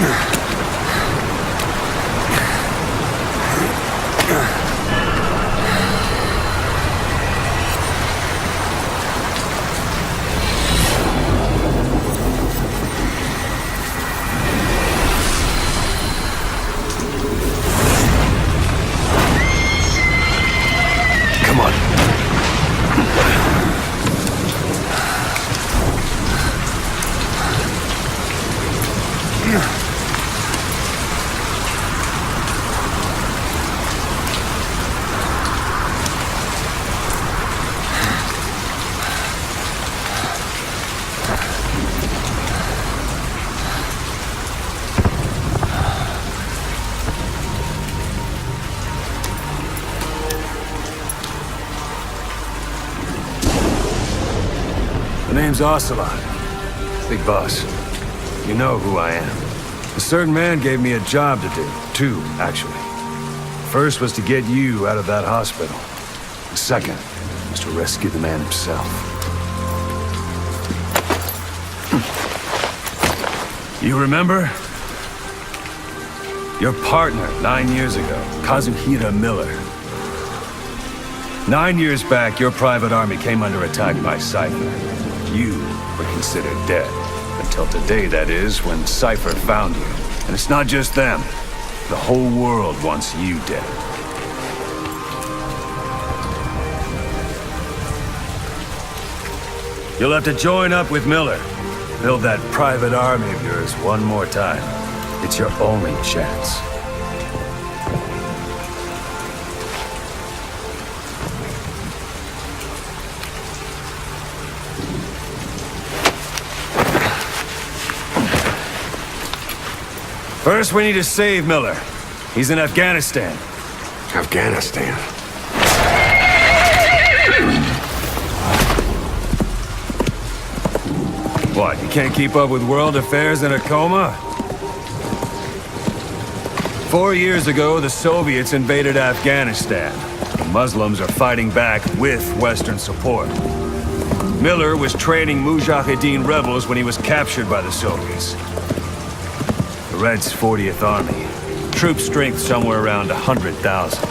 Come on. The name's Ocelot. Big boss. You know who I am. A certain man gave me a job to do. Two, actually. First was to get you out of that hospital. The second was to rescue the man himself. You remember? Your partner 9 years ago, Kazuhira Miller. 9 years back, your private army came under attack by Cypher. You were considered dead. Until today, that is, when Cypher found you. And it's not just them. The whole world wants you dead. You'll have to join up with Miller. Build that private army of yours one more time. It's your only chance. First, we need to save Miller. He's in Afghanistan. Afghanistan. What, you can't keep up with world affairs in a coma? 4 years ago, the Soviets invaded Afghanistan. The Muslims are fighting back with Western support. Miller was training Mujahideen rebels when he was captured by the Soviets. The Reds' 40th Army. Troop strength somewhere around 100,000.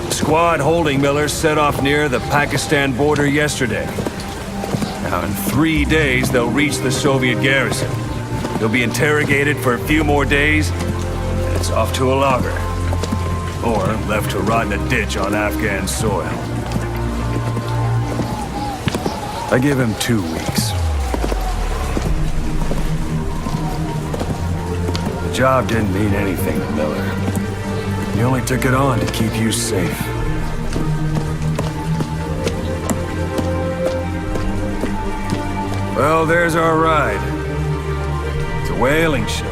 The squad holding Miller set off near the Pakistan border yesterday. Now, in 3 days, they'll reach the Soviet garrison. He'll be interrogated for a few more days, and it's off to a lager. Or left to rot in a ditch on Afghan soil. I give him 2 weeks. The job didn't mean anything to Miller. He only took it on to keep you safe. Well, there's our ride. It's a whaling ship.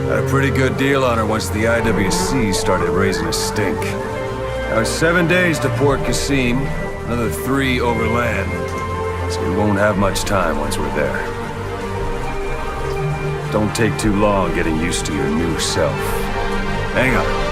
Had a pretty good deal on her once the IWC started raising a stink. Now it's 7 days to Port Qasim, another 3 overland. So we won't have much time once we're there. Don't take too long getting used to your new self. Hang on.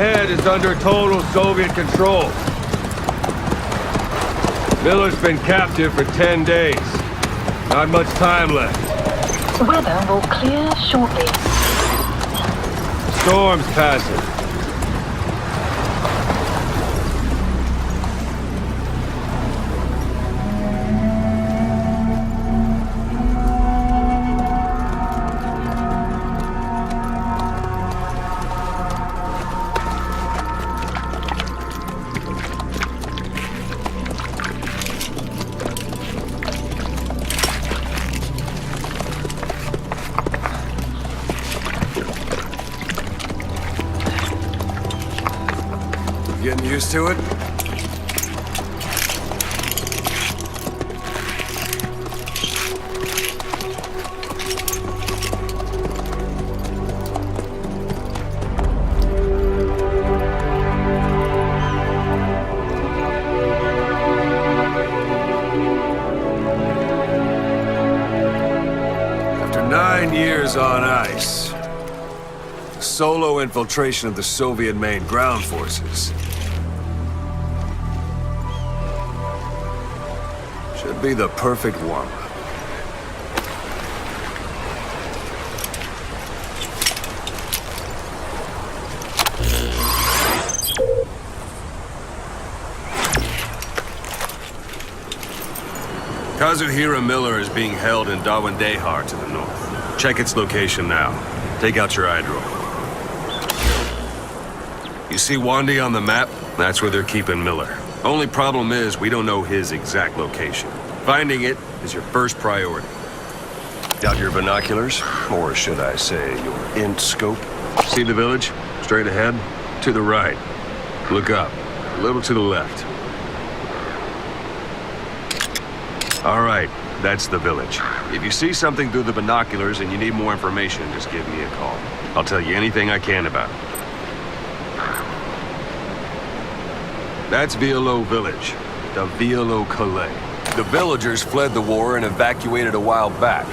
ahead is under total Soviet control. Miller's been captive for 10 days. Not much time left. Weather will clear shortly. Storm's passing. Getting used to it? After 9 years on ice, the solo infiltration of the Soviet main ground forces should be the perfect warm-up. Kazuhira Miller is being held in Dawandehar to the north. Check its location now. Take out your iDroid. You see Wandi on the map? That's where they're keeping Miller. Only problem is, we don't know his exact location. Finding it is your first priority. Got your binoculars? Or should I say, your int scope? See the village? Straight ahead? To the right. Look up. A little to the left. All right, that's the village. If you see something through the binoculars and you need more information, just give me a call. I'll tell you anything I can about it. That's Violo Village, the Violo Calais. The villagers fled the war and evacuated a while back.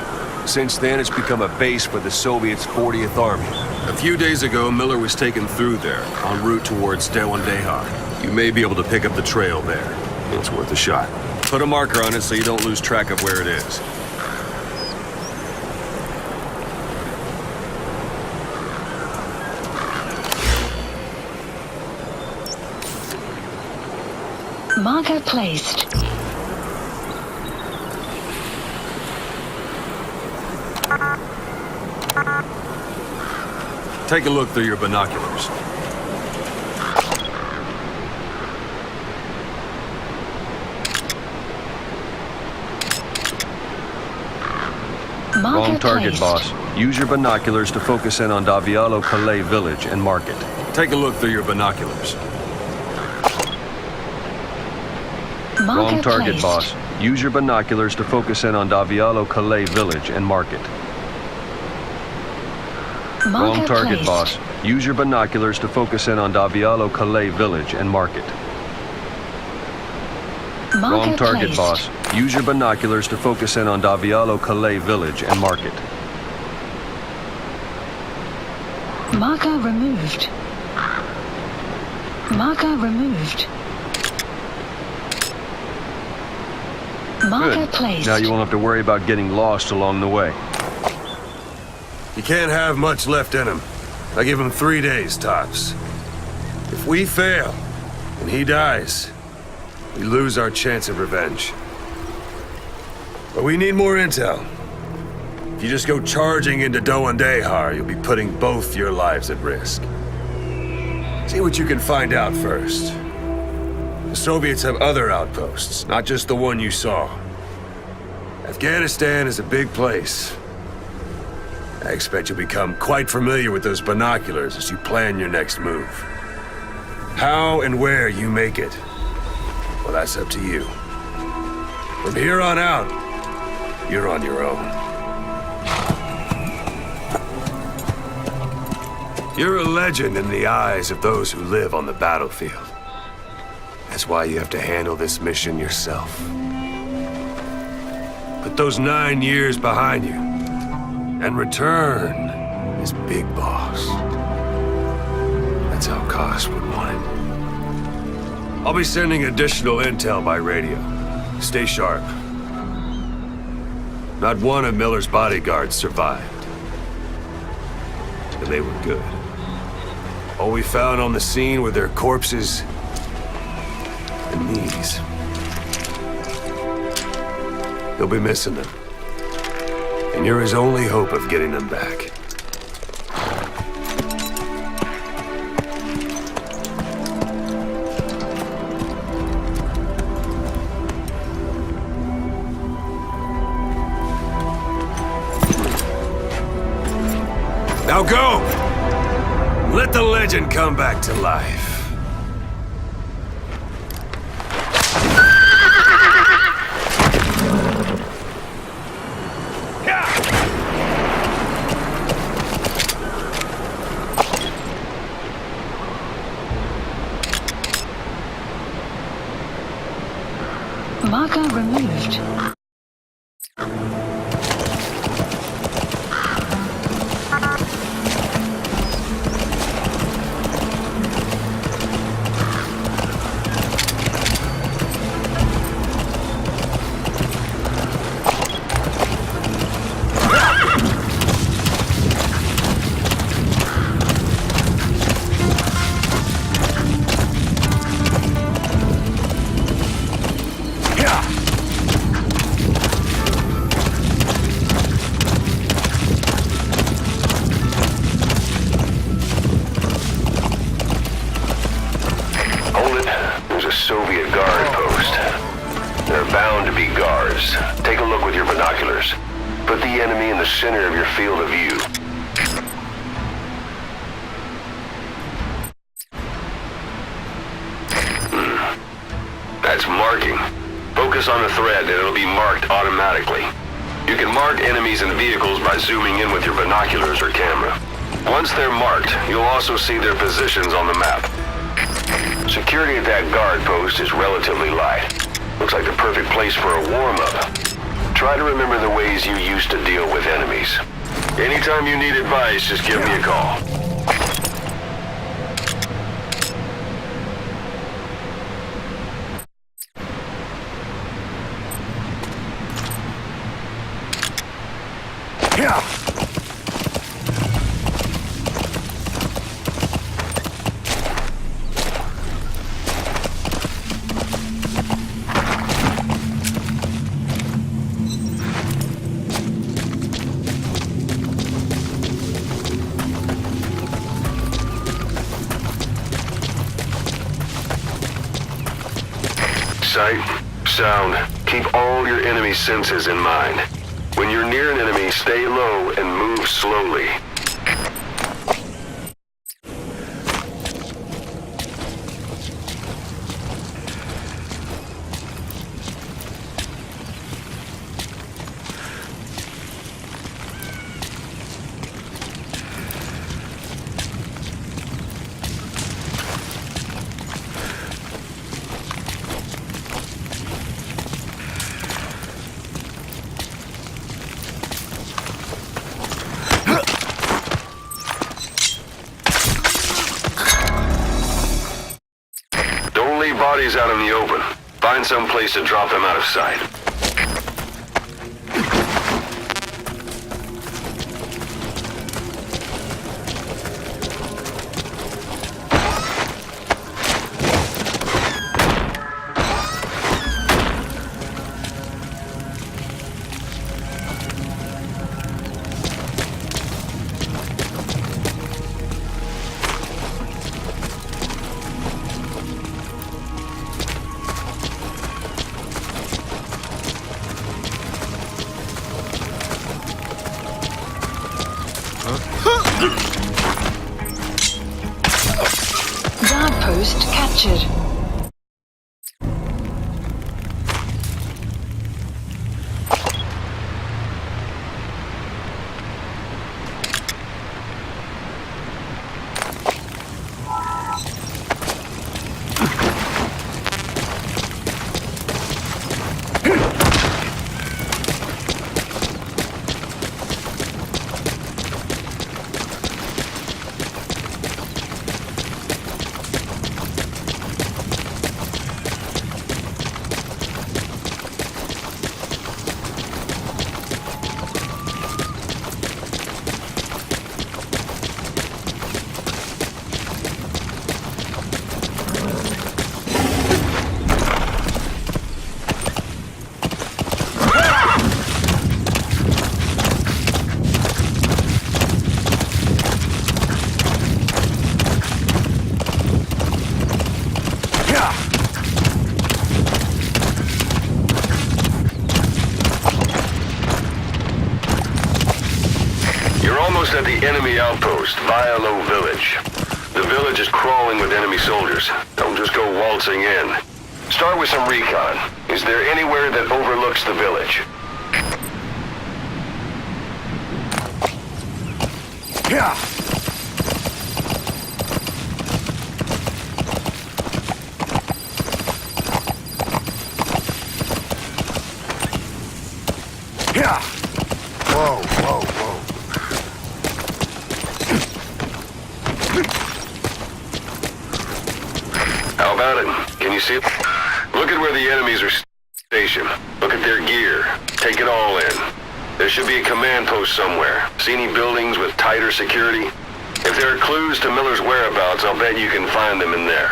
Since then, it's become a base for the Soviets' 40th Army. A few days ago, Miller was taken through there, en route towards Dawandehar. You may be able to pick up the trail there. It's worth a shot. Put a marker on it so you don't lose track of where it is. Marker placed. Take a look through your binoculars. Marker Wrong target, placed. boss. Use your binoculars to focus in on Davialo Calais village and mark it. Take a look through your binoculars. Marker Wrong target, placed. boss. Use your binoculars to focus in on Davialo Calais village and mark it. Marker Wrong target, placed. boss. Use your binoculars to focus in on Davialo Calais village and mark it. Marker Wrong target, placed. boss. Use your binoculars to focus in on Davialo Calais village and mark it. Marker removed. Marker removed. Marker Good. placed. Now you won't have to worry about getting lost along the way. You can't have much left in him. I give him 3 days, tops. If we fail, and he dies, we lose our chance of revenge. But we need more intel. If you just go charging into Dawandehar, you'll be putting both your lives at risk. See what you can find out first. The Soviets have other outposts, not just the one you saw. Afghanistan is a big place. I expect you'll become quite familiar with those binoculars as you plan your next move. How and where you make it, well, that's up to you. From here on out, you're on your own. You're a legend in the eyes of those who live on the battlefield. That's why you have to handle this mission yourself. Put those 9 years behind you, and return as Big Boss. That's how Koss would want it. I'll be sending additional intel by radio. Stay sharp. Not one of Miller's bodyguards survived. And they were good. All we found on the scene were their corpses and these. He'll be missing them. And you're his only hope of getting them back. Now go! Let the legend come back to life. Marker removed. Soviet guard post. There are bound to be guards. Take a look with your binoculars. Put the enemy in the center of your field of view. That's marking. Focus on the thread and it'll be marked automatically. You can mark enemies and vehicles by zooming in with your binoculars or camera. Once they're marked, you'll also see their positions on the map. Security at that guard post is relatively light. Looks like the perfect place for a warm-up. Try to remember the ways you used to deal with enemies. Anytime you need advice, just give me a call. Yeah. Sight, sound, keep all your enemy senses in mind. When you're near an enemy, stay low and move slowly. Bodies out in the open. Find some place to drop them out of sight. Guard post captured. almost at the enemy outpost, Vialo Village. The village is crawling with enemy soldiers. Don't just go waltzing in. Start with some recon. Is there anywhere that overlooks the village? Yeah. Yeah. Whoa, whoa, whoa. How about it? Can you see it? Look at where the enemies are stationed. Look at their gear. Take it all in. There should be a command post somewhere. See any buildings with tighter security? If there are clues to Miller's whereabouts, I'll bet you can find them in there.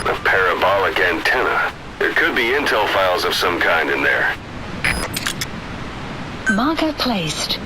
A parabolic antenna. There could be intel files of some kind in there. Marker placed.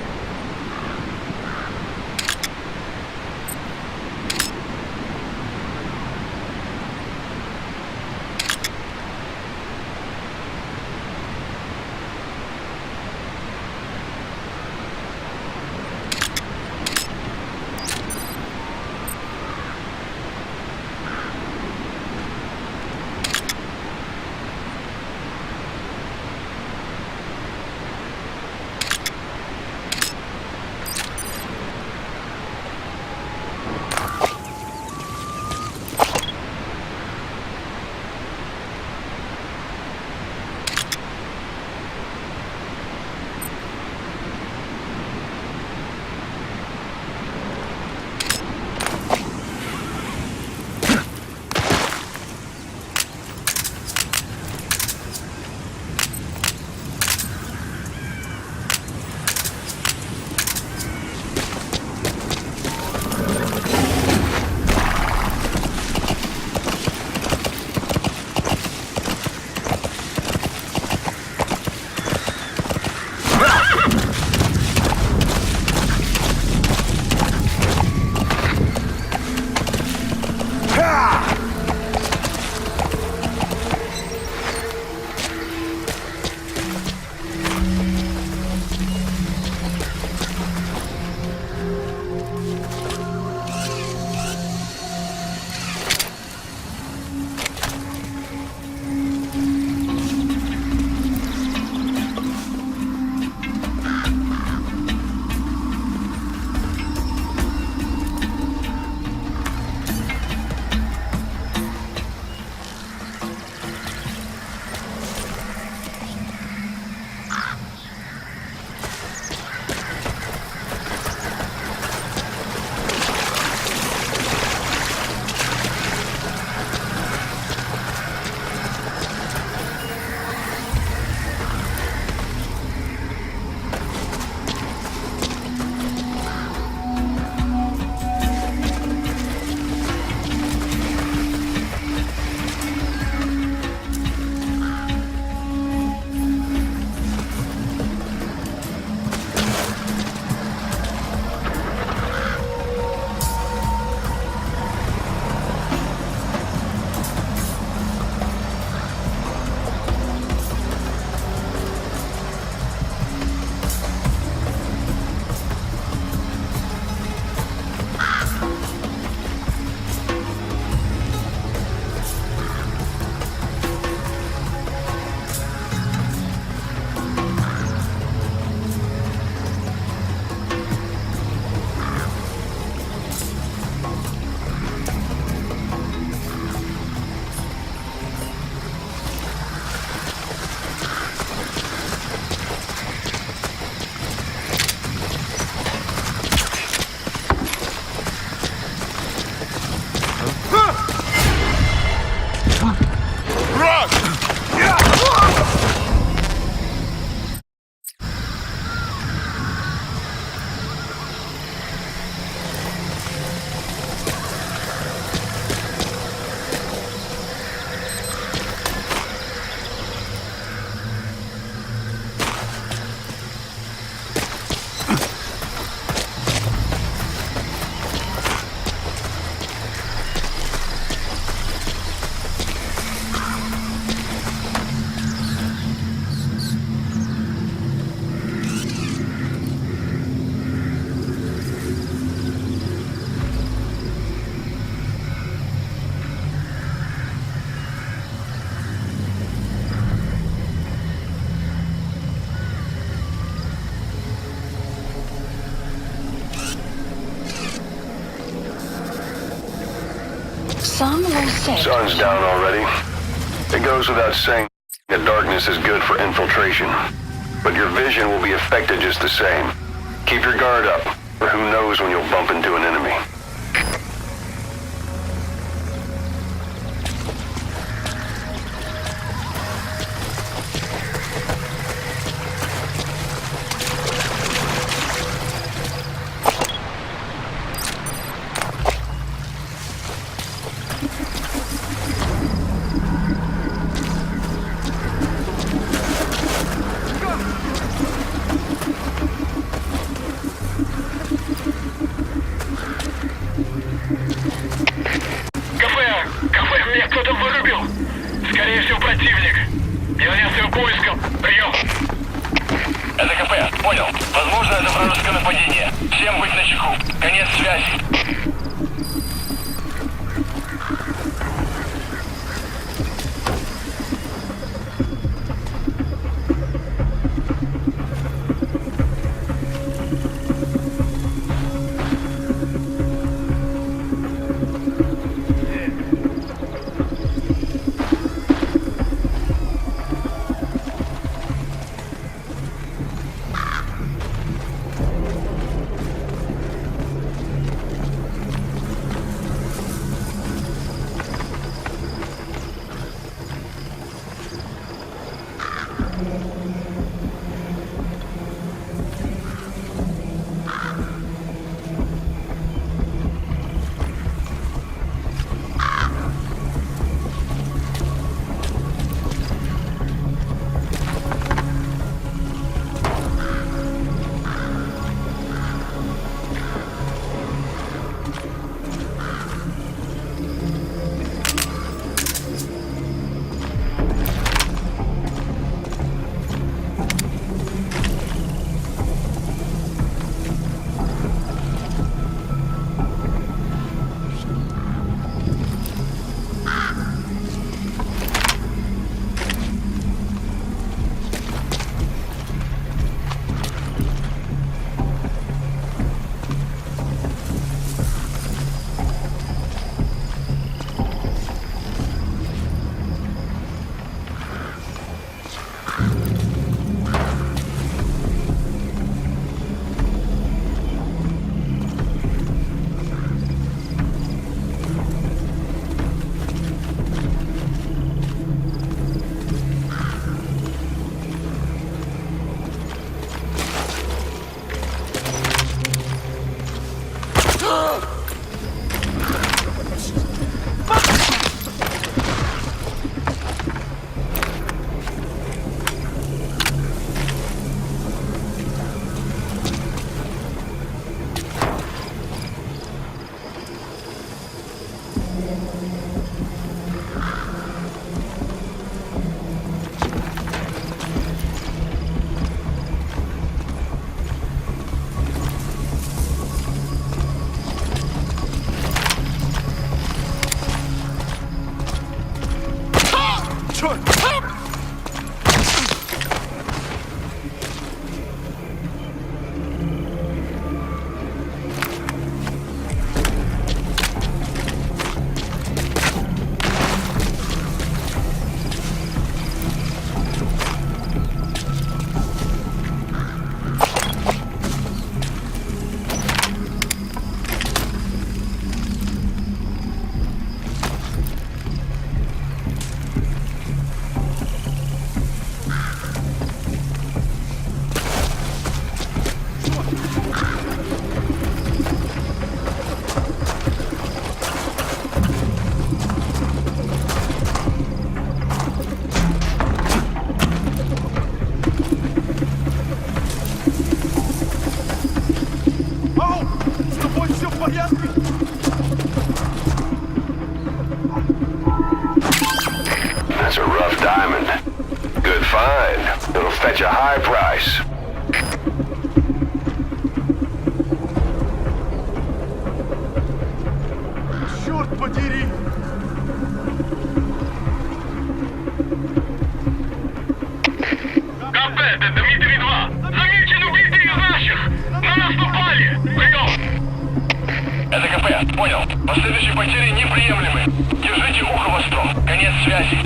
all set. Sun's down already. It goes without saying that darkness is good for infiltration. But your vision will be affected just the same. Keep your guard up, or who knows when you'll bump into an enemy. Кафе, меня кто-то вырубил. Скорее всего, противник. Является поиском. Прием. Это кафе, понял. Возможно, это вражеское нападение. Всем быть начеку. Конец связи. That's a rough diamond. Good find. It'll fetch a high price. Черт подери! КП, это Дмитрий-2. Замечен убитый из наших. На нас напали. Прием. Это КП, понял. Последующие потери неприемлемы. Держите связи.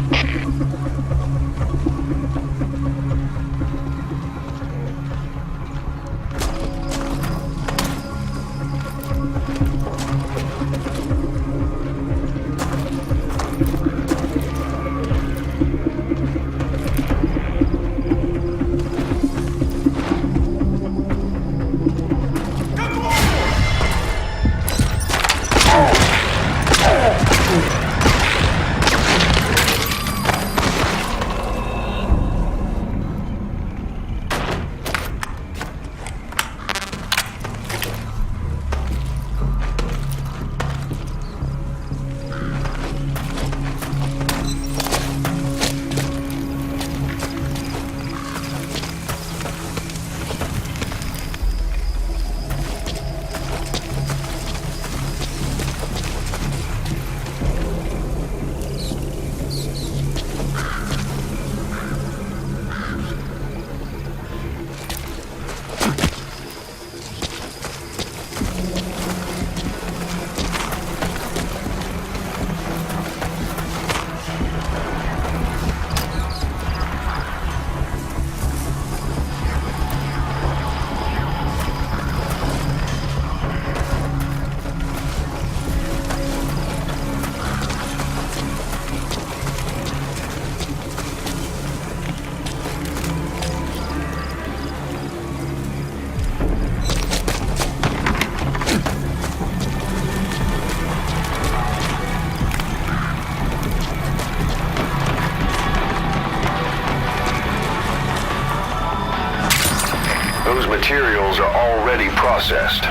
Those materials are already processed.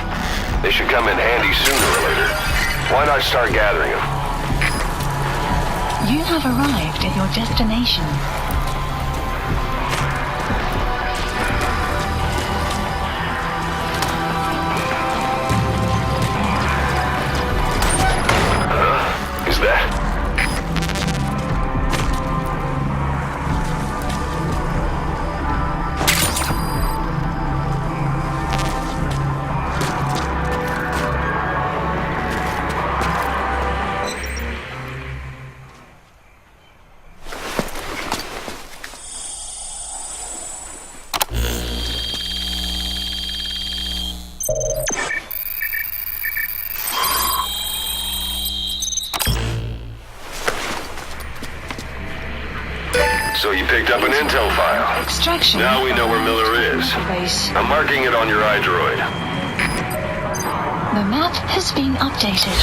They should come in handy sooner or later. Why not start gathering them? You have arrived at your destination. Is that? So you picked up an intel file. Extraction. Now we know where Miller is. Base. I'm marking it on your iDroid. The map has been updated.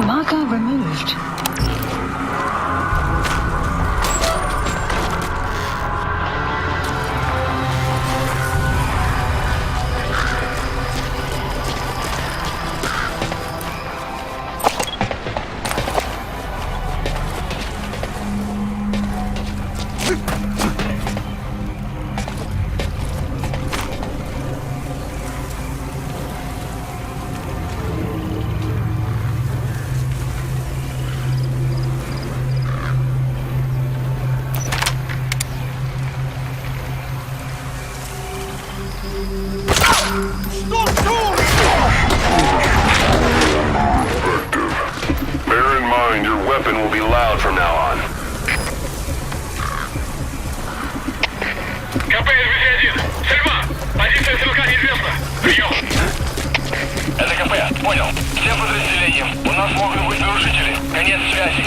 Marker removed. Bear in mind, your weapon will be loud from now on. КП-201. Сельма! Позиция стрелка неизвестна. Прием! Это КП. Понял. Всем подразделениям. У нас могут быть нарушители. Конец связи.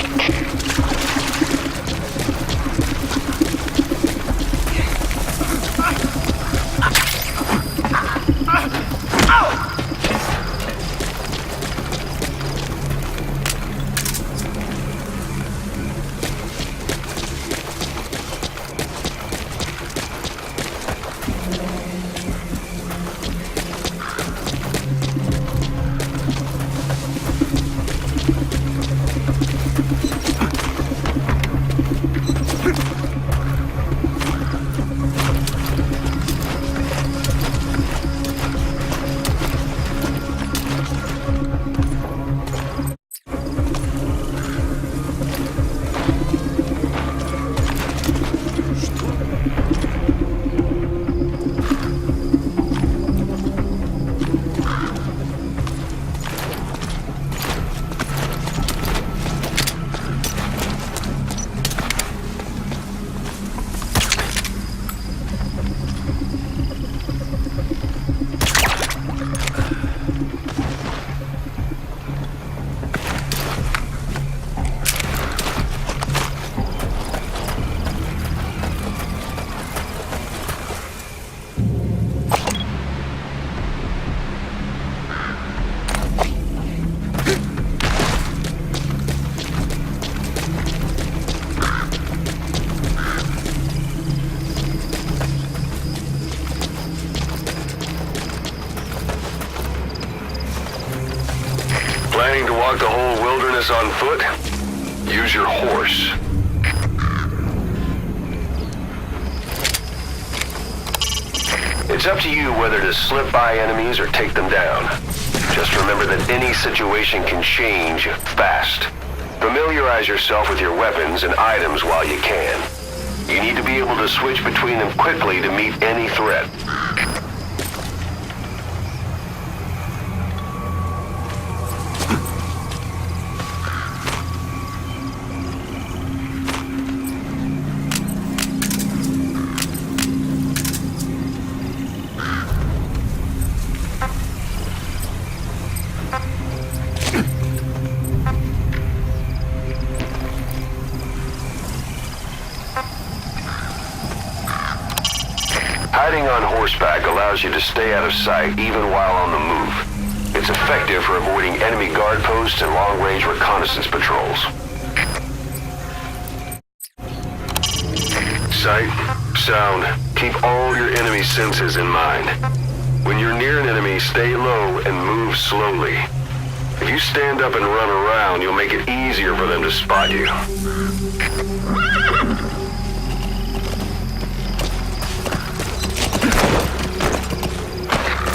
trained to walk the whole wilderness on foot? Use your horse. It's up to you whether to slip by enemies or take them down. Just remember that any situation can change fast. Familiarize yourself with your weapons and items while you can. You need to be able to switch between them quickly to meet any threat. Hiding on horseback allows you to stay out of sight even while on the move. It's effective for avoiding enemy guard posts and long-range reconnaissance patrols. Sight, sound, keep all your enemy senses in mind. When you're near an enemy, stay low and move slowly. If you stand up and run around, you'll make it easier for them to spot you.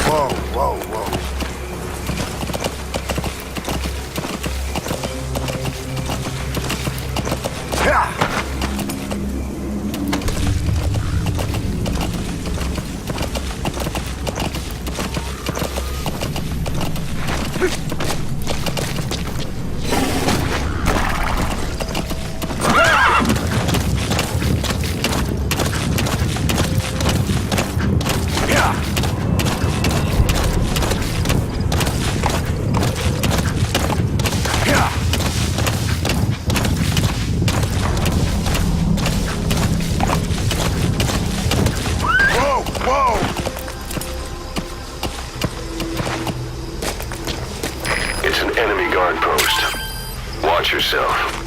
Whoa, whoa, whoa. Yeah! It's an enemy guard post. Watch yourself.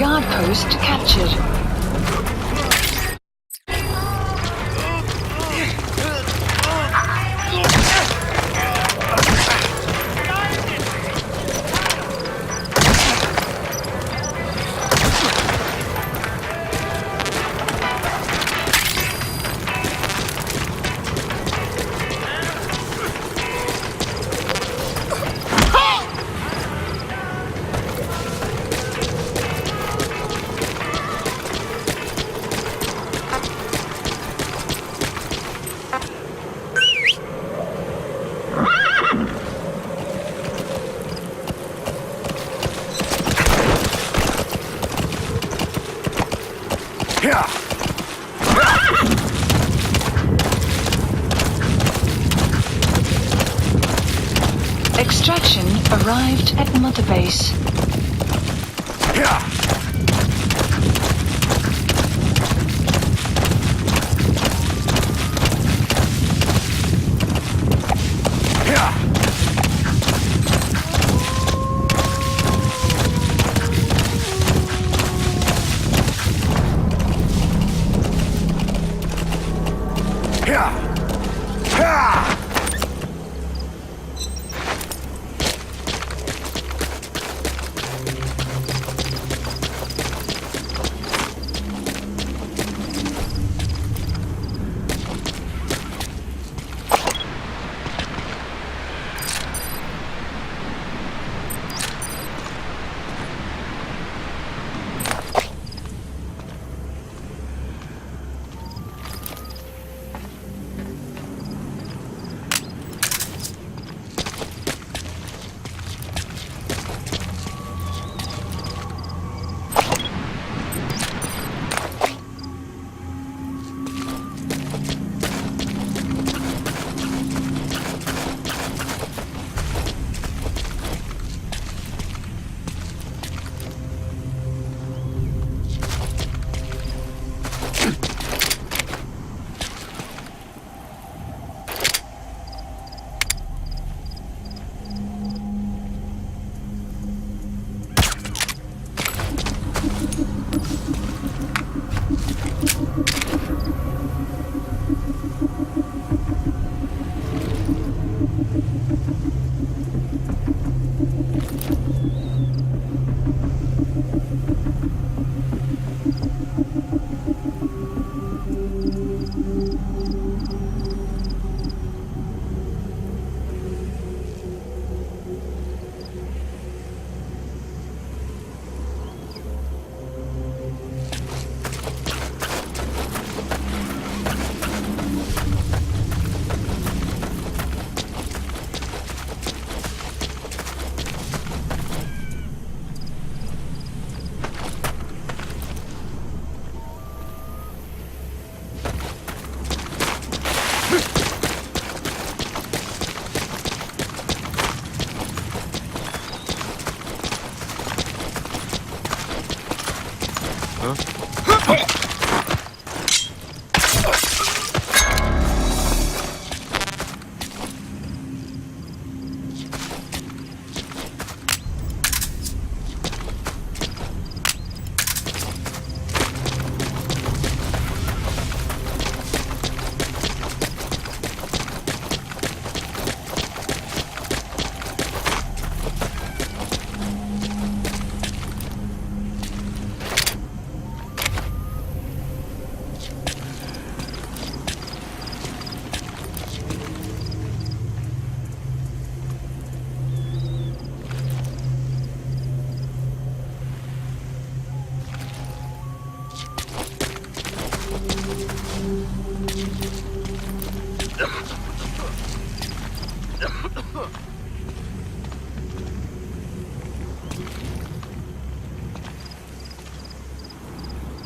Guard post captured. Extraction arrived at Mother Base.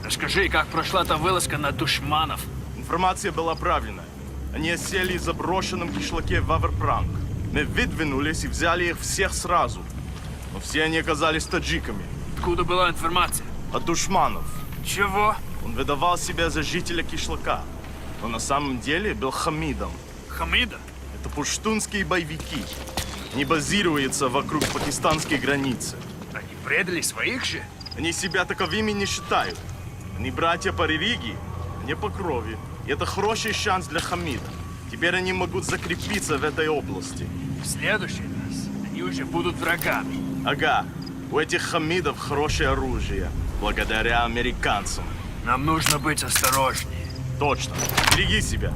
Расскажи, как прошла та вылазка на душманов? Информация была правильная. Они осели в заброшенном кишлаке Ваверпранг. Мы выдвинулись и взяли их всех сразу. Но все они оказались таджиками. Откуда была информация? От душманов. Чего? Он выдавал себя за жителя кишлака. Но на самом деле был Хамидом. Хамида? Это пуштунские боевики. Они базируются вокруг пакистанской границы. Они предали своих же? Они себя таковыми не считают. Они братья по религии, а не по крови. И это хороший шанс для Хамида. Теперь они могут закрепиться в этой области. В следующий раз они уже будут врагами. Ага, у этих Хамидов хорошее оружие, благодаря американцам. Нам нужно быть осторожнее. Точно. Береги себя.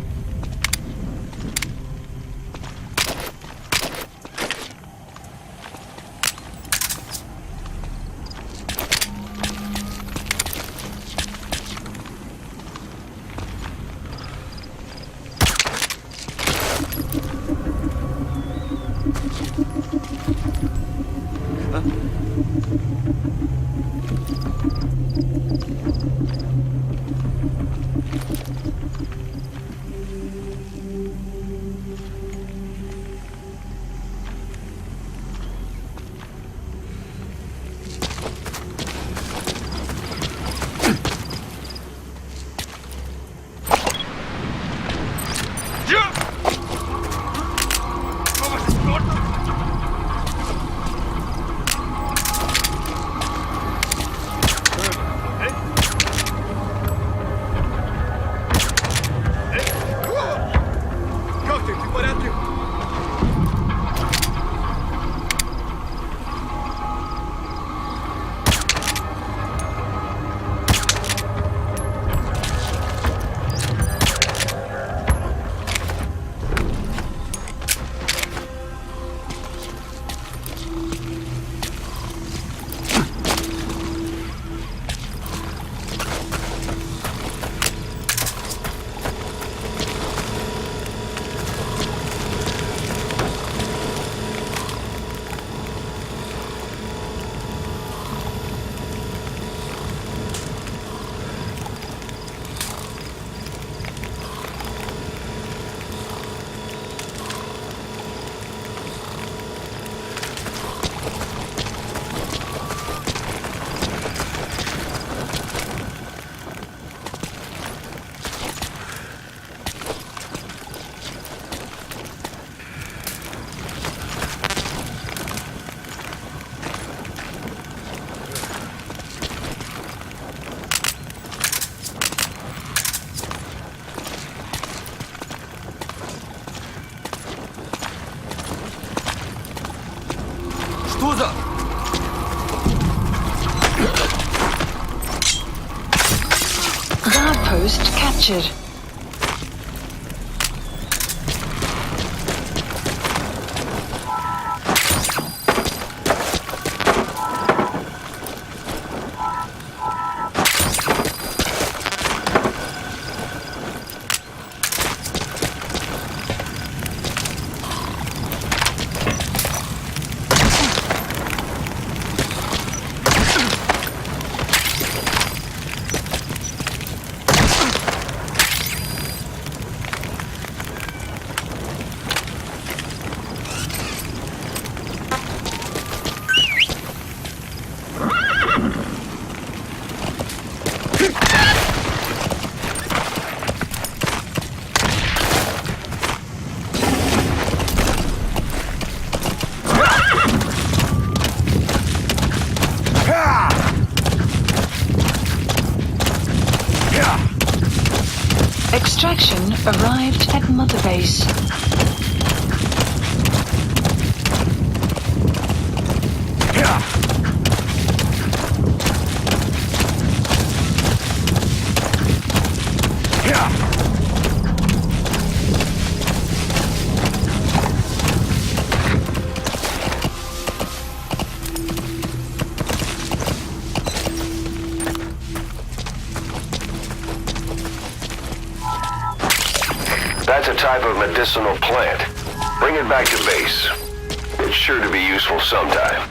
Что за... Guard post captured. Extraction arrived at Mother Base. That's a type of medicinal plant. Bring it back to base. It's sure to be useful sometime.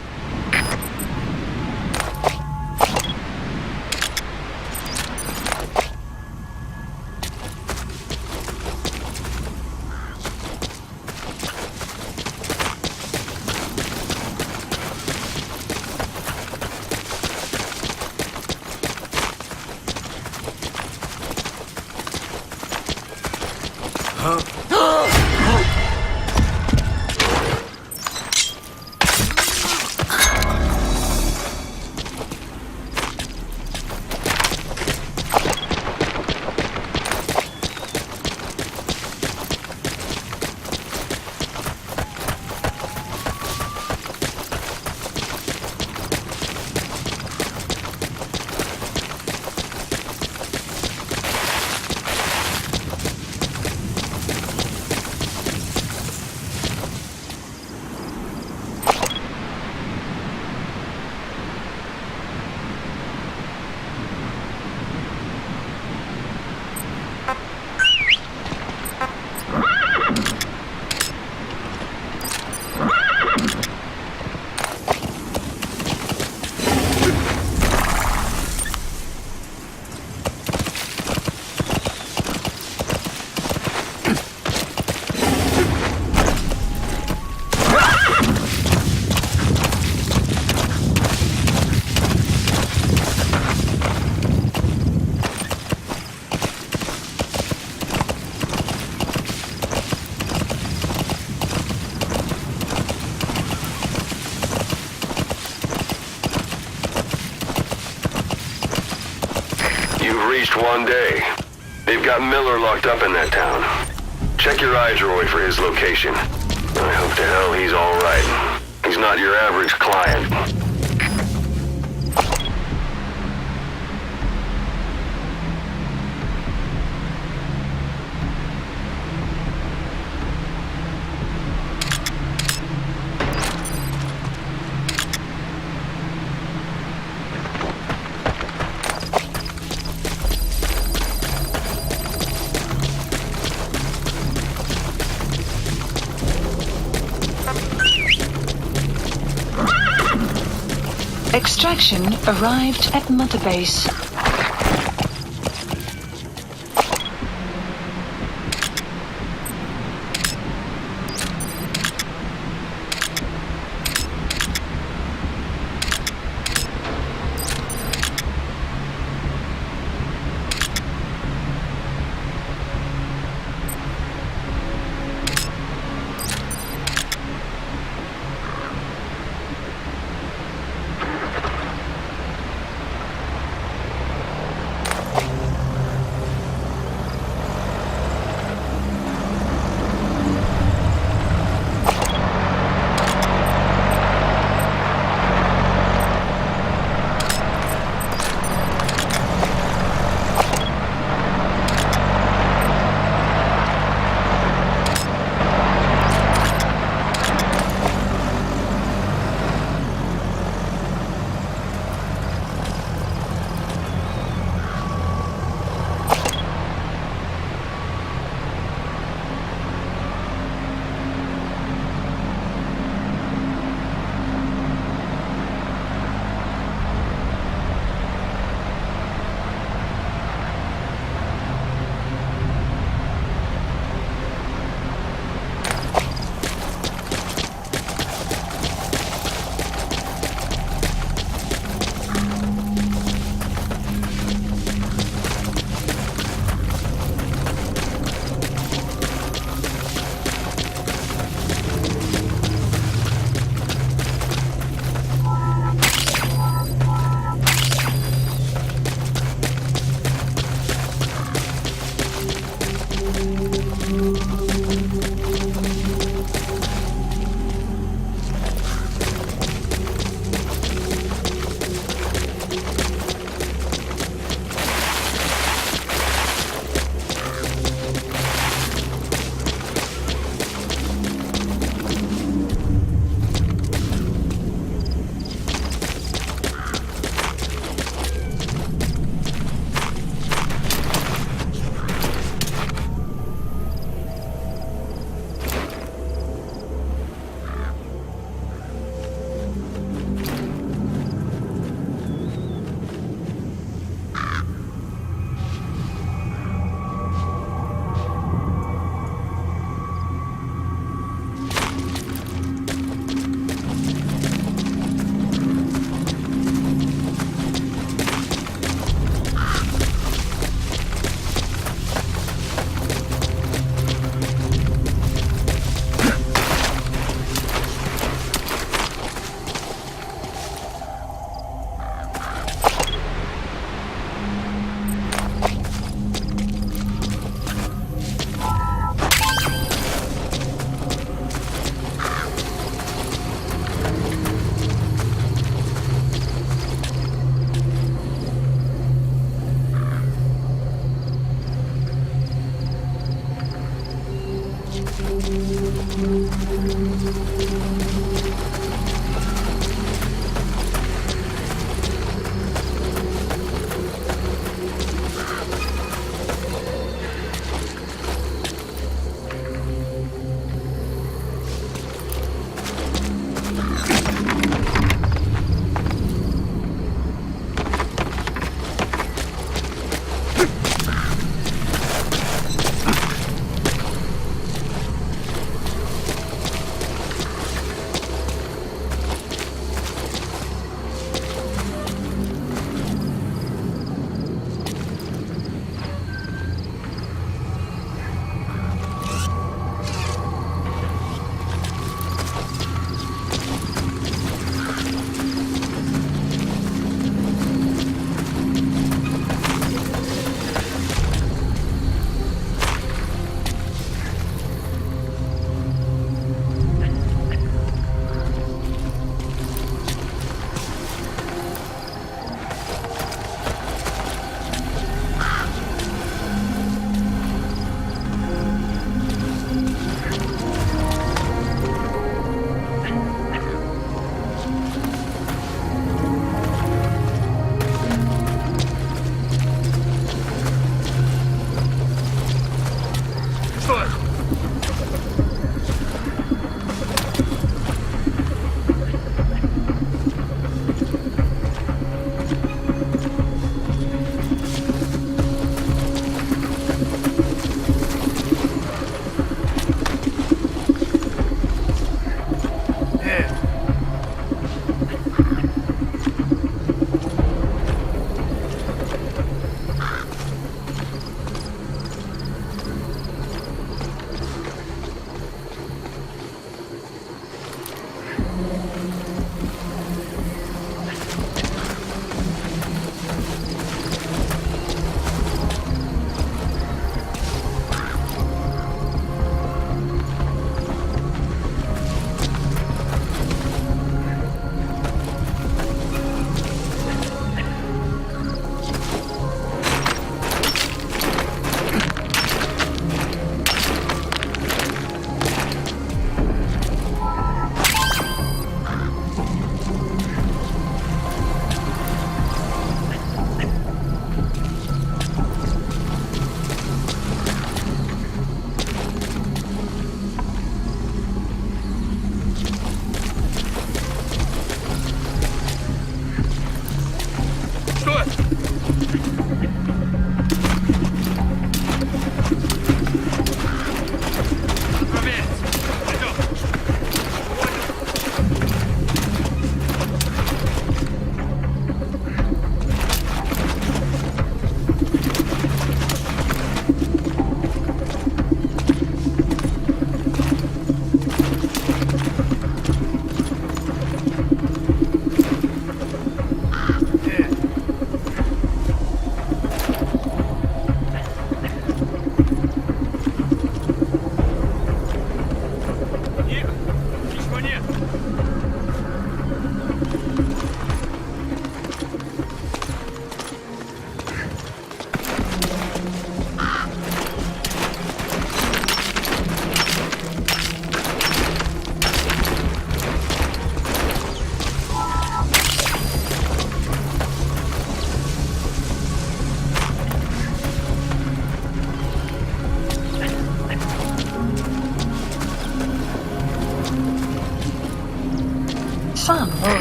reached one day. They've got Miller locked up in that town. Check your iDroid for his location. I hope to hell he's all right. He's not your average client. Extraction arrived at Mother Base.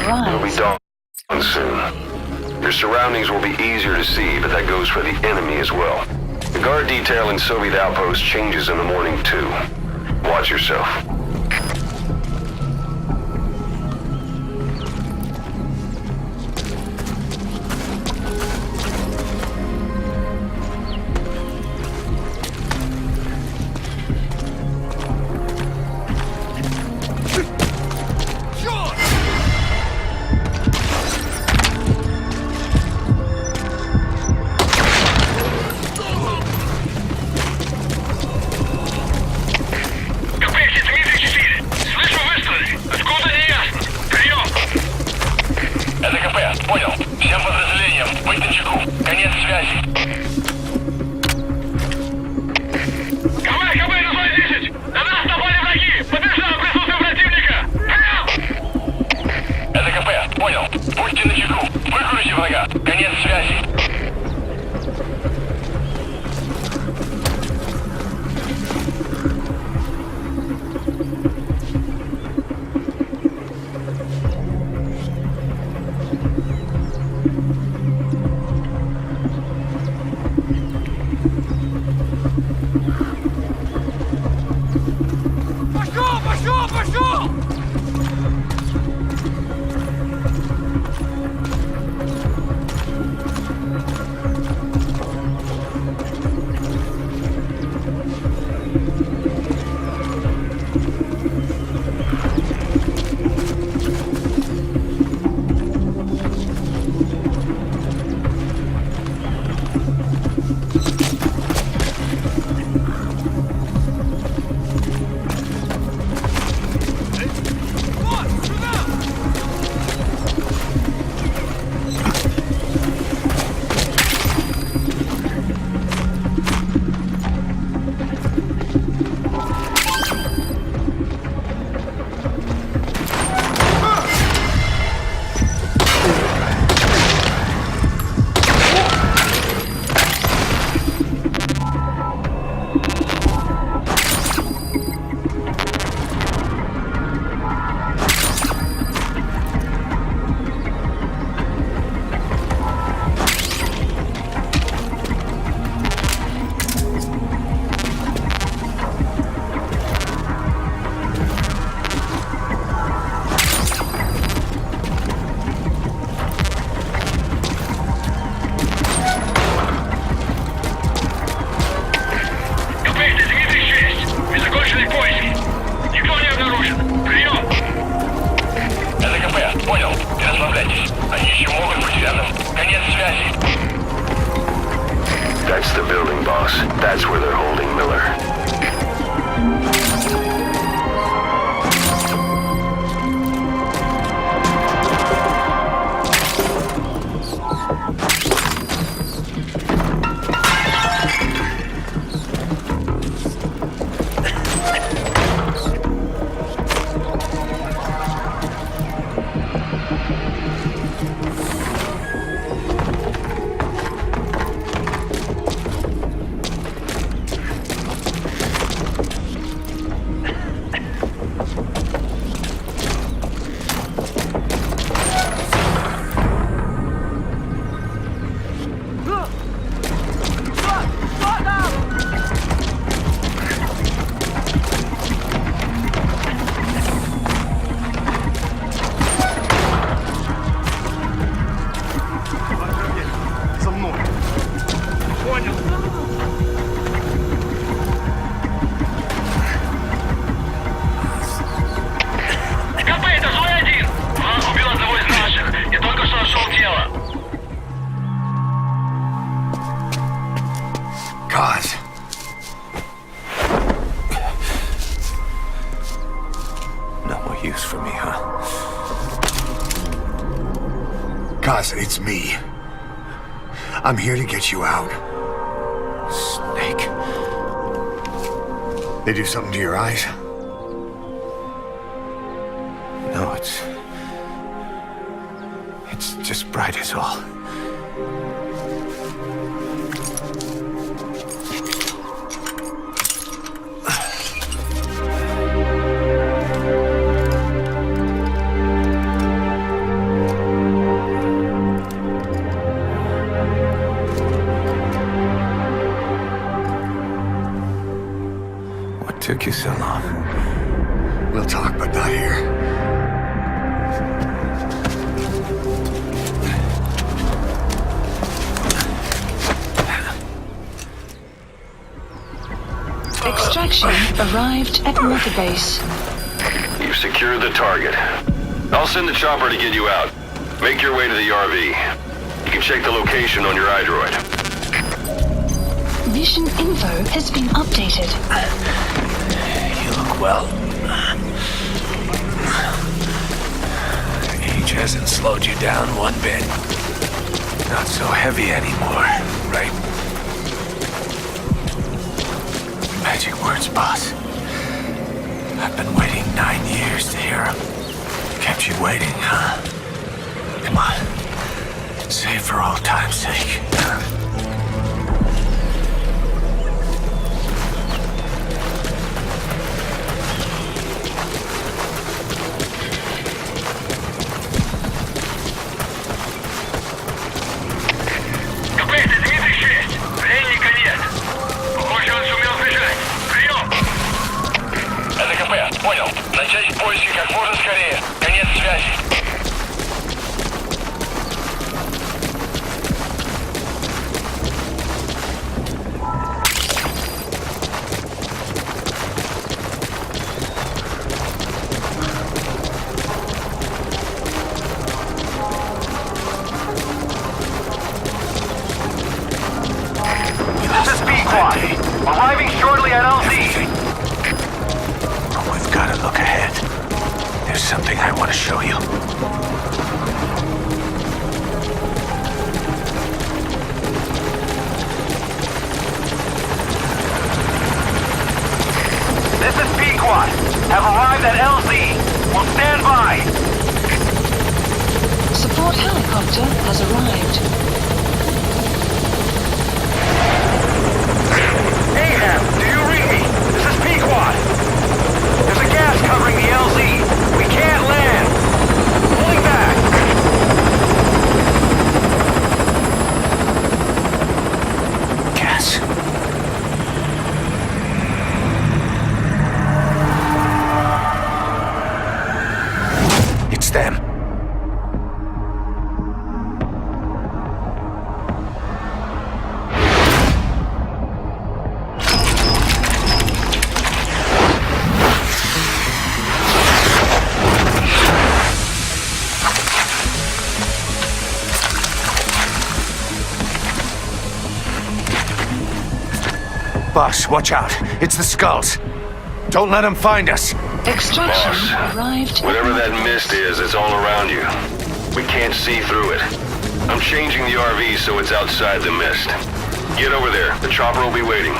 It'll be arrives. dawn soon. Your surroundings will be easier to see, but that goes for the enemy as well. The guard detail in Soviet outposts changes in the morning too. Watch yourself. Понял. Всем подразделениям быть начеку. Конец связи. КБ, на 10! На нас напали враги! Подтверждаю присутствие противника! Это КП, понял. Будьте начеку. Выкурите врага. Конец связи. Пошел! That's the building, boss. That's where they're holding Miller. За мной. Понял. КП, это злой один! Враг убил одного из наших и только что нашел тело. God. No more use for me, huh? Kaz, it's me. I'm here to get you out. Snake. They do something to your eyes? No, it's just bright as all. took you so long? We'll talk, but not here. Extraction arrived at Mother Base. You've secured the target. I'll send the chopper to get you out. Make your way to the RV. You can check the location on your iDroid. Mission info has been updated. You look well. Age hasn't slowed you down one bit. Not so heavy anymore, right? Magic words, boss. I've been waiting 9 years to hear them. Kept you waiting, huh? Come on. Say it for old time's sake. КП, это Дмитрий 6. Пленника нет. Похоже, он сумел сбежать. Прием! Это КП, понял. Начать поиски как можно скорее. Конец связи. This is B-Quad. Arriving shortly at LZ. We've got to look ahead. There's something I want to show you. This is B-Quad. Have arrived at LZ. Will stand by. Support helicopter has arrived. Ahab, do you read me? This is Pequod. There's a gas covering the LZ. We can't land. Pulling back. Gas. It's them. Boss, watch out. It's the skulls. Don't let them find us. Extraction Boss, arrived whatever at that mist is, it's all around you. We can't see through it. I'm changing the RV so it's outside the mist. Get over there. The chopper will be waiting.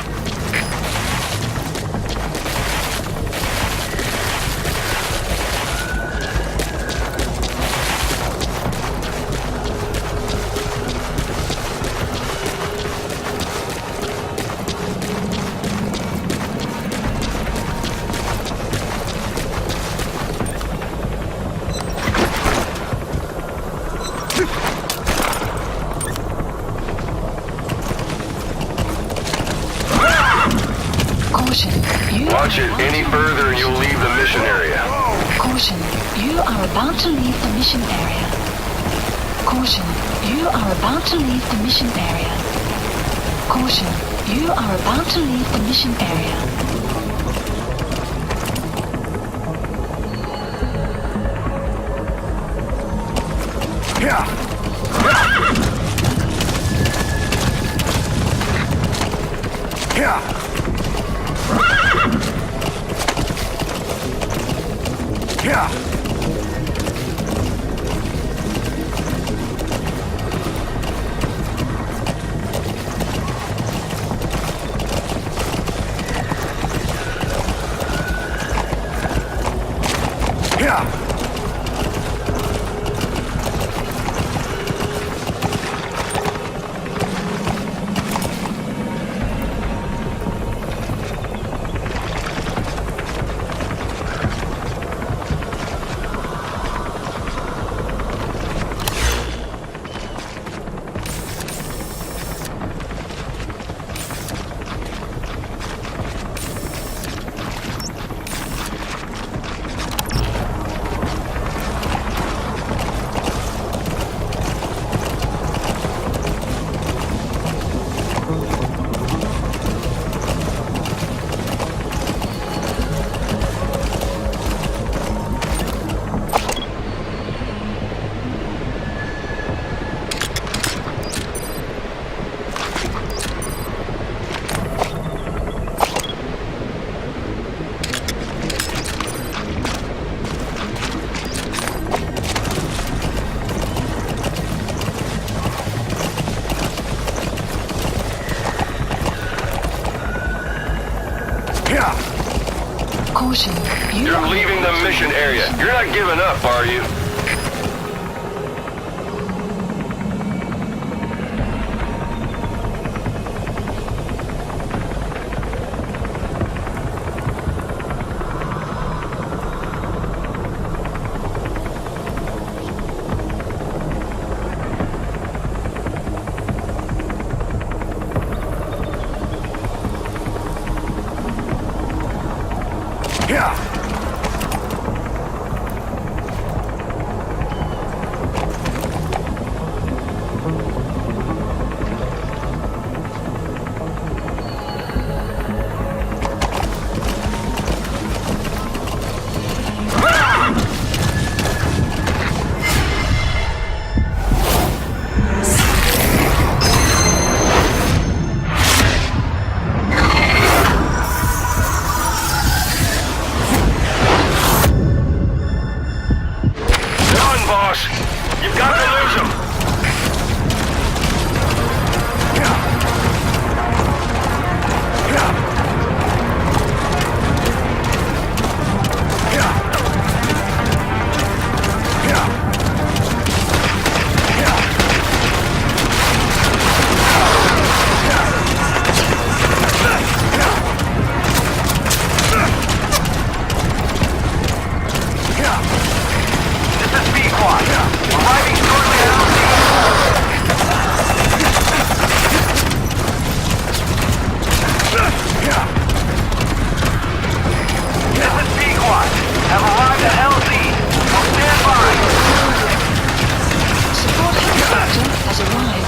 Caution. Watch it any further and you'll leave the mission area. Caution. You are about to leave the mission area. Caution. You are about to leave the mission area. Caution. You are about to leave the mission area. Caution, you You're are leaving the mission area. You're not giving up, are you? Boss, you've got to lose him. support helicopter has arrived.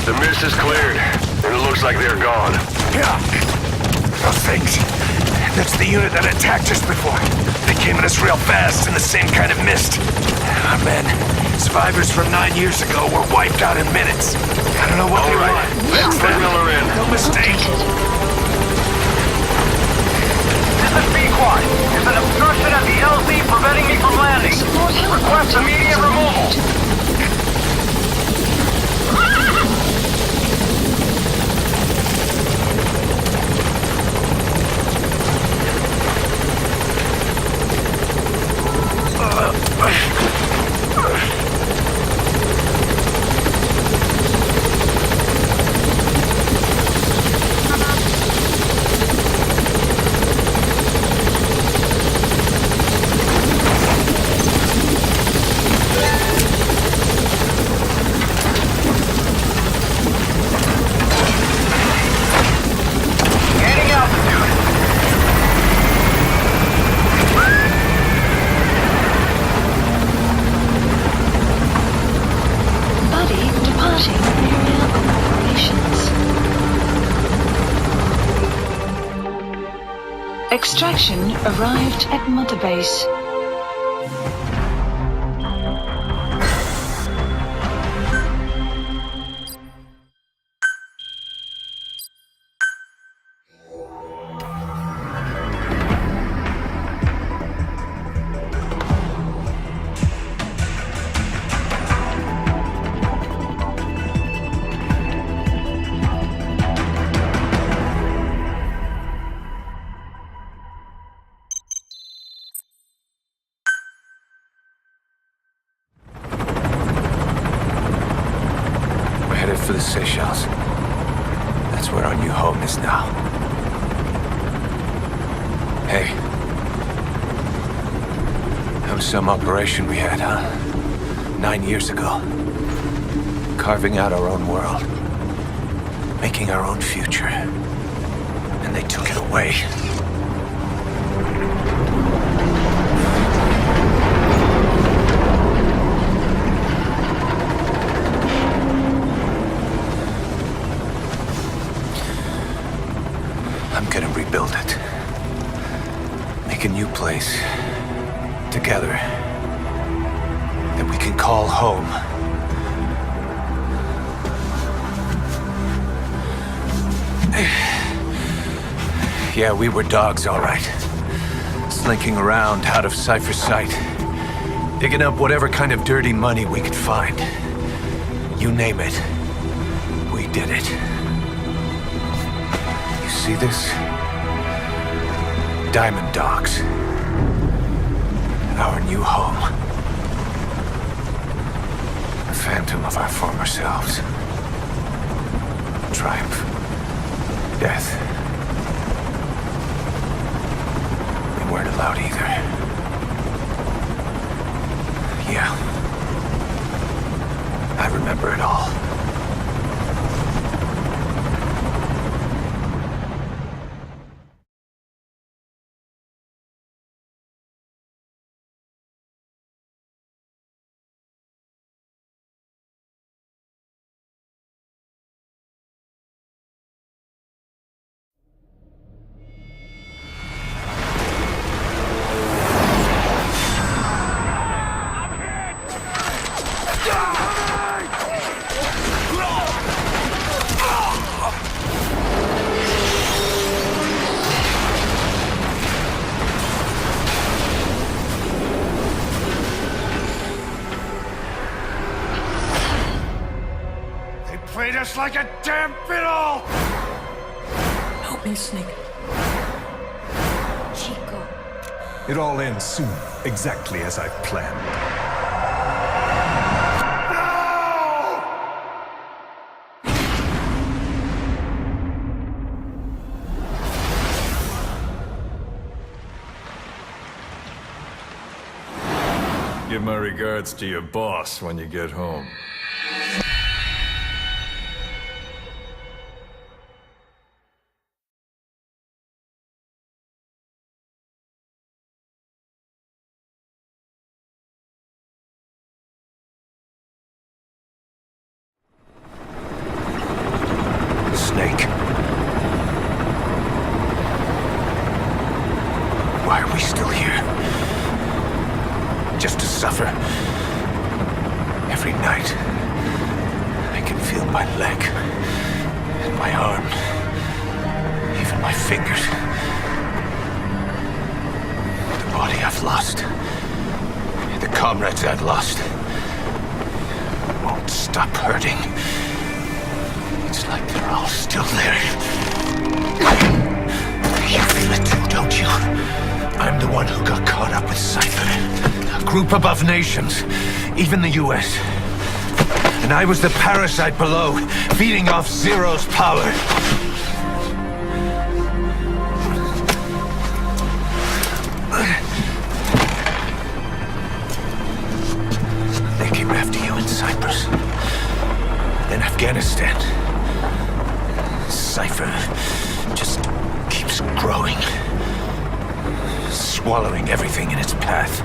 The mist is cleared, and it looks like they're gone. Those things. That's the unit that attacked us before. They came at us real fast in the same kind of mist. Our men, survivors from 9 years ago, were wiped out in minutes. I don't know what they want. Let's put Miller in. No mistake. This is B-Quad. There's an obstruction at the LZ preventing me from landing. Support Request helicopter immediate has removal. arrived. Gaining altitude. Buddy departing area of operations. Extraction arrived at Mother Base. We're headed for the Seychelles. That's where our new home is now. Hey. That was some operation we had, huh? 9 years ago. Carving out our own world. Making our own future. And they took it away. I'm gonna rebuild it. Make make a new place. Together. That we can call home. Yeah, we were dogs, all right. Slinking around out of Cypher's sight. Digging up whatever kind of dirty money we could find. You name it. We did it. You see this? Diamond Dogs. Our new home. A phantom of our former selves. Triumph. Death. We weren't allowed either. Yeah. I remember it all. Played us like a damn fiddle! Help me, Snake. Chico. It all ends soon, exactly as I've planned. Give my regards to your boss when you get home. Snake. Why are we still here? Just to suffer. Every night, I can feel my leg, and my arm, even my fingers. The body I've lost, the comrades I've lost, won't stop hurting. It's like they're all still there. You feel it too, don't you? I'm the one who got caught up with Cypher. A group above nations, even the US. And I was the parasite below, feeding off Zero's power. They came after you in Cyprus. Then Afghanistan. Cypher just keeps growing. Swallowing everything in its path.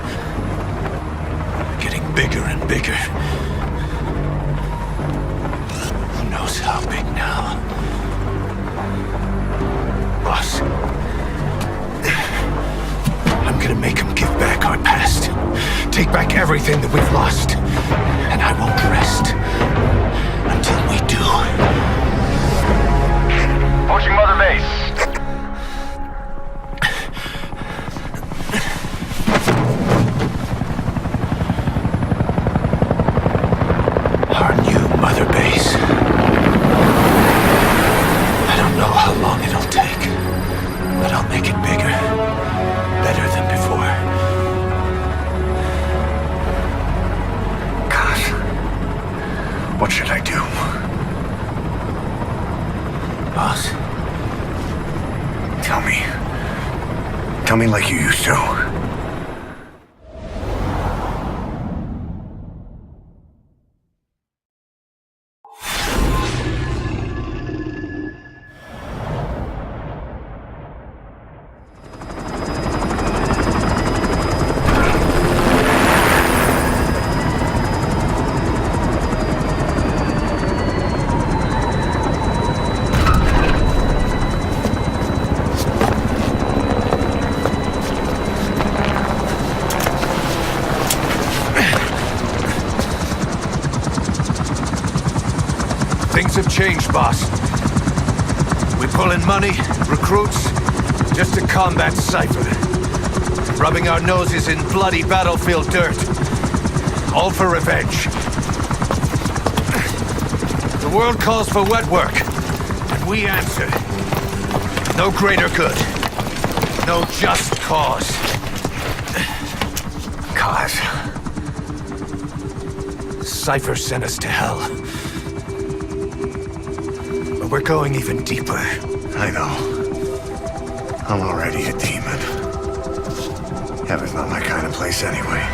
Getting bigger and bigger. Who knows how big now? Boss. I'm gonna make him give back our past. Take back everything that we've lost. And I won't rest until we do. Pushing Mother Base. Our new Mother Base. I don't know how long it'll take, but I'll make it bigger. Better than before. God. What should I do? Boss? Tell me. Tell me like you used to. changed, boss. We pull in money, recruits, just to combat Cypher. Rubbing our noses in bloody battlefield dirt. All for revenge. The world calls for wet work, and we answer. No greater good. No just cause. Cause. Cypher sent us to hell. But we're going even deeper. I know. I'm already a demon. Heaven's not my kind of place anyway.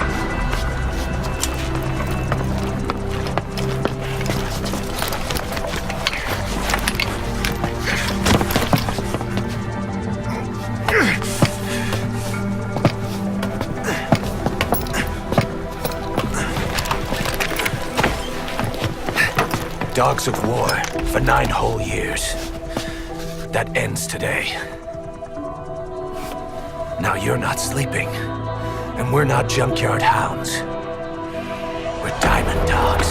Dogs of war for 9 whole years. That ends today. Now you're not sleeping, and we're not junkyard hounds. We're diamond dogs.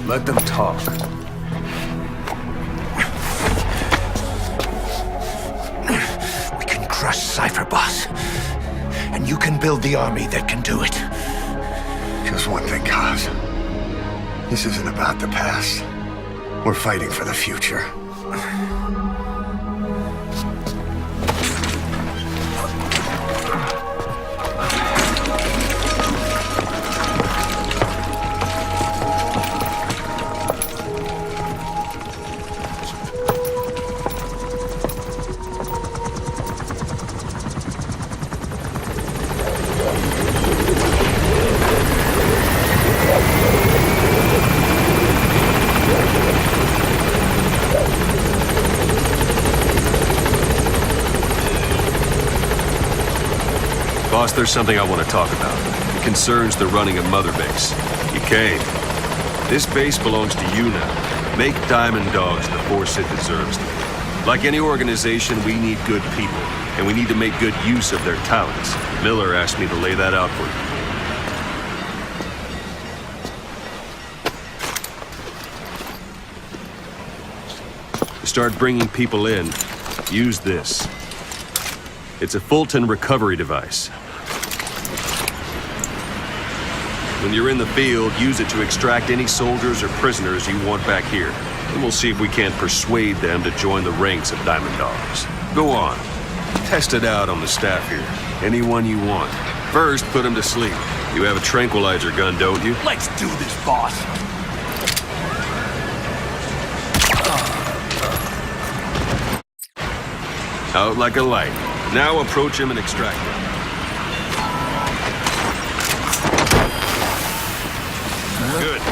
Let them talk. We can crush Cypher, boss. And you can build the army that can do it. Just one thing, Kaz. This isn't about the past. We're fighting for the future. Boss, there's something I want to talk about. It concerns the running of Mother Base. You came. This base belongs to you now. Make Diamond Dogs the force it deserves to be. Like any organization, we need good people, and we need to make good use of their talents. Miller asked me to lay that out for you. To start bringing people in, use this. It's a Fulton recovery device. When you're in the field, use it to extract any soldiers or prisoners you want back here. And we'll see if we can't persuade them to join the ranks of Diamond Dogs. Go on. Test it out on the staff here. Anyone you want. First, put them to sleep. You have a tranquilizer gun, don't you? Let's do this, boss. Out like a light. Now approach him and extract him. Good.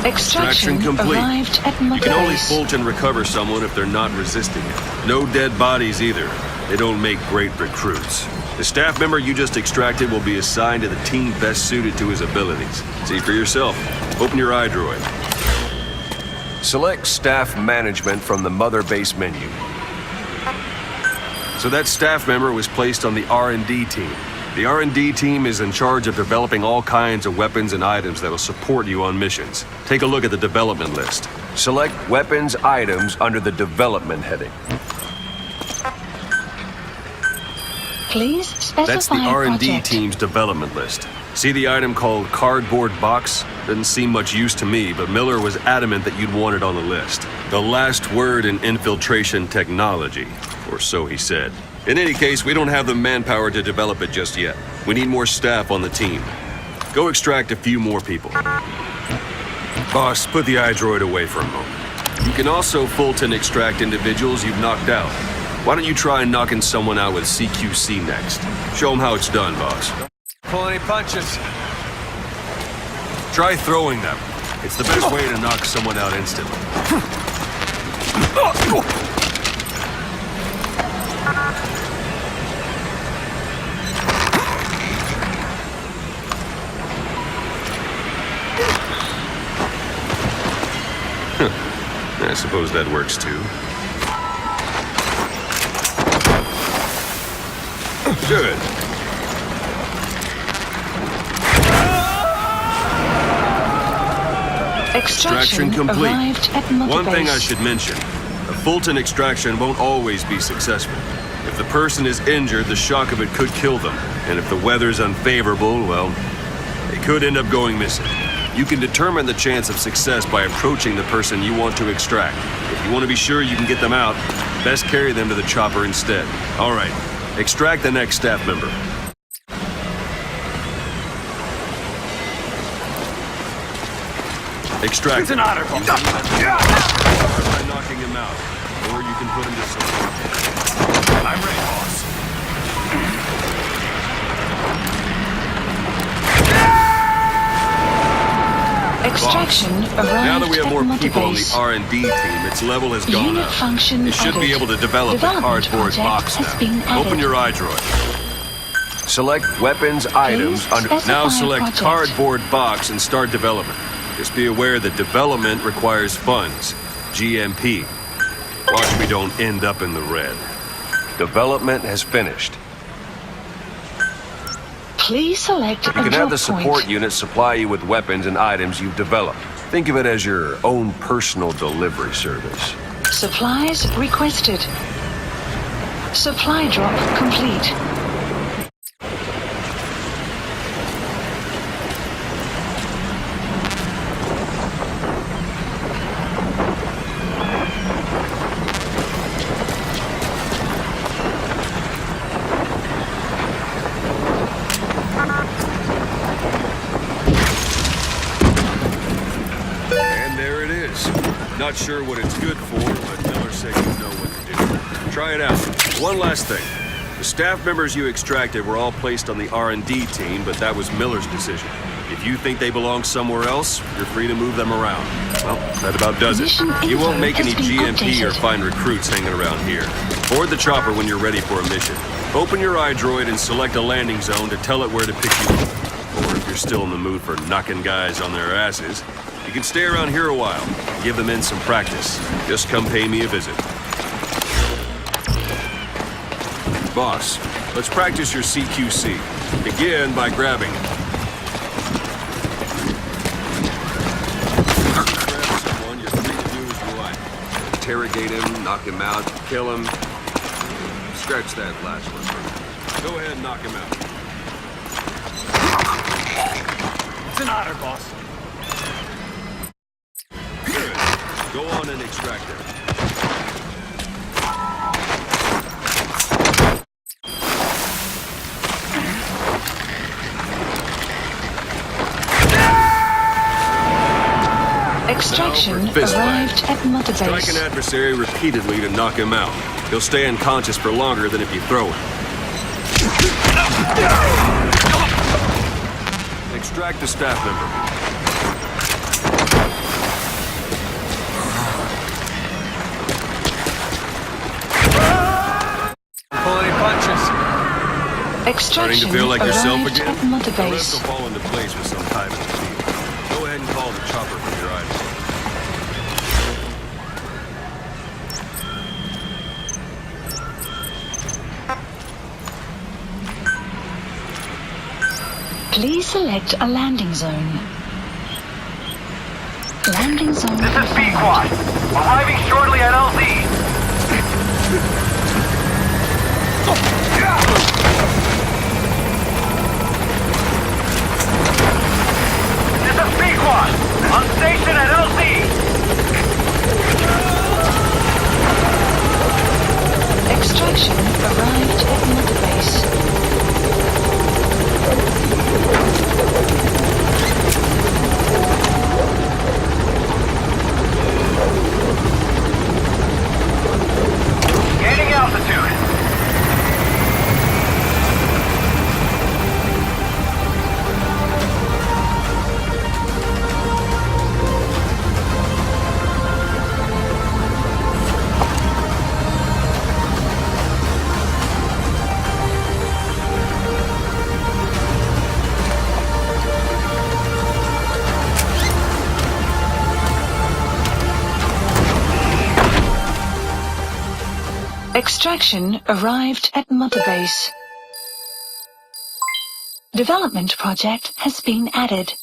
Extraction complete. arrived at You can only Mother's. Fulton recover someone if they're not resisting it. No dead bodies either. They don't make great recruits. The staff member you just extracted will be assigned to the team best suited to his abilities. See for yourself. Open your iDroid. Select staff management from the Mother Base menu. So that staff member was placed on the R&D team. The R&D team is in charge of developing all kinds of weapons and items that'll support you on missions. Take a look at the development list. Select weapons items under the development heading. Please specify That's the R&D project. team's development list. See the item called cardboard box? Doesn't seem much use to me, but Miller was adamant that you'd want it on the list. The last word in infiltration technology, or so he said. In any case, we don't have the manpower to develop it just yet. We need more staff on the team. Go extract a few more people. Boss, put the iDroid away for a moment. You can also Fulton extract individuals you've knocked out. Why don't you try knocking someone out with CQC next? Show them how it's done, boss. Pull any punches. Try throwing them. It's the best way to knock someone out instantly. I suppose that works too. Good. Extraction complete. Arrived at Mother One thing I Base. should mention. A Fulton extraction won't always be successful. If the person is injured, the shock of it could kill them. And if the weather's unfavorable, well, they could end up going missing. You can determine the chance of success by approaching the person you want to extract. If you want to be sure you can get them out, best carry them to the chopper instead. All right, extract the next staff member. Extract. It's an honor. By knocking him out, or you can put him to sleep. I'm ready, boss. Extraction arrived Now that we have more at Mother people on the Base. R&D team, its level has gone Unit up. function They should be added. able to develop the Development cardboard project box has been now. Open added. your iDroid. Select weapons items under... specify Now select project. cardboard box and start development. Just be aware that development requires funds. GMP. Watch we don't end up in the red. Development has finished. Please select You a can drop have the support point. unit supply you with weapons and items you've developed. Think of it as your own personal delivery service. Supplies requested. Supply drop complete. And there it is. Not sure what it's good for, but Miller said you know what to do. Try it out. One last thing. The staff members you extracted were all placed on the R&D team, but that was Miller's decision. If you think they belong somewhere else, you're free to move them around. Well, that about does it. Mission You won't info make any has been GMP or updated. find recruits hanging around here. Board the chopper when you're ready for a mission. Open your iDroid and select a landing zone to tell it where to pick you up. Or if you're still in the mood for knocking guys on their asses, you can stay around here a while and give the men some practice. Just come pay me a visit. Boss, let's practice your CQC. Begin by grabbing it. Grab someone, you're free to do as you like. Interrogate him, knock him out, kill him. Scratch that last one. Go ahead and knock him out. It's an honor, boss. Good. Go on and extract it. Extraction Now for fist arrived fight. at Mother Strike an Base. adversary repeatedly to knock him out. He'll stay unconscious for longer than if you throw him. Extract the staff member. Pull any punches. Starting Extraction to feel like yourself arrived again? at Mother The rest Base. will fall into place with some time in the field. Go ahead and call the chopper from your items. Please select a landing zone. Landing zone confirmed. Quad. Arriving shortly at LZ. This is B-Quad. On station at LZ. Extraction arrived at Mother Base. Gaining altitude. Extraction arrived at Mother Base. Development project has been added.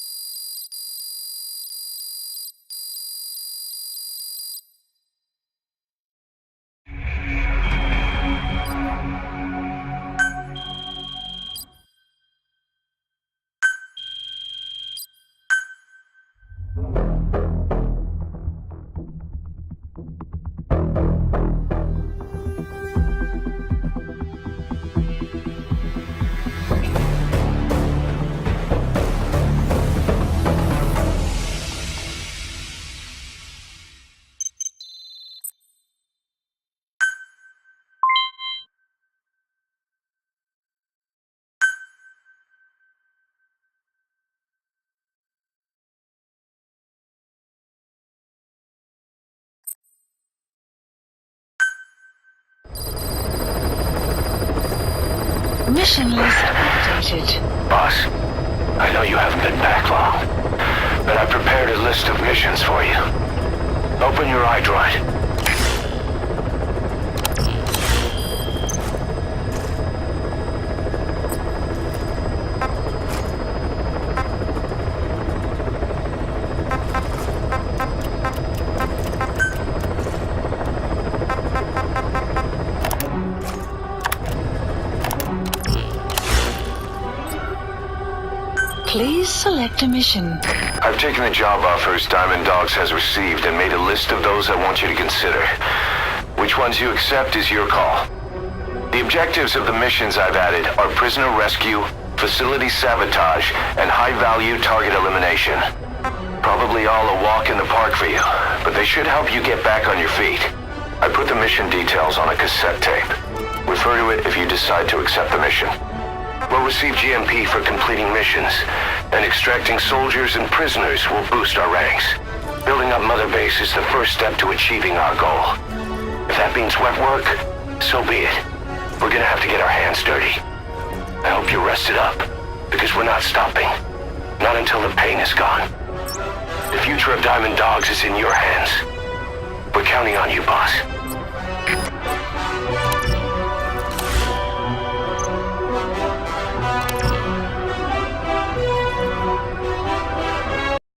Mission list updated. Boss, I know you haven't been back long, but I prepared a list of missions for you. Open your iDroid. Please select a mission. I've taken the job offers Diamond Dogs has received and made a list of those I want you to consider. Which ones you accept is your call. The objectives of the missions I've added are prisoner rescue, facility sabotage, and high-value target elimination. Probably all a walk in the park for you, but they should help you get back on your feet. I put the mission details on a cassette tape. Refer to it if you decide to accept the mission. We'll receive GMP for completing missions, and extracting soldiers and prisoners will boost our ranks. Building up Mother Base is the first step to achieving our goal. If that means wet work, so be it. We're gonna have to get our hands dirty. I hope you're rested up, because we're not stopping. Not until the pain is gone. The future of Diamond Dogs is in your hands. We're counting on you, boss.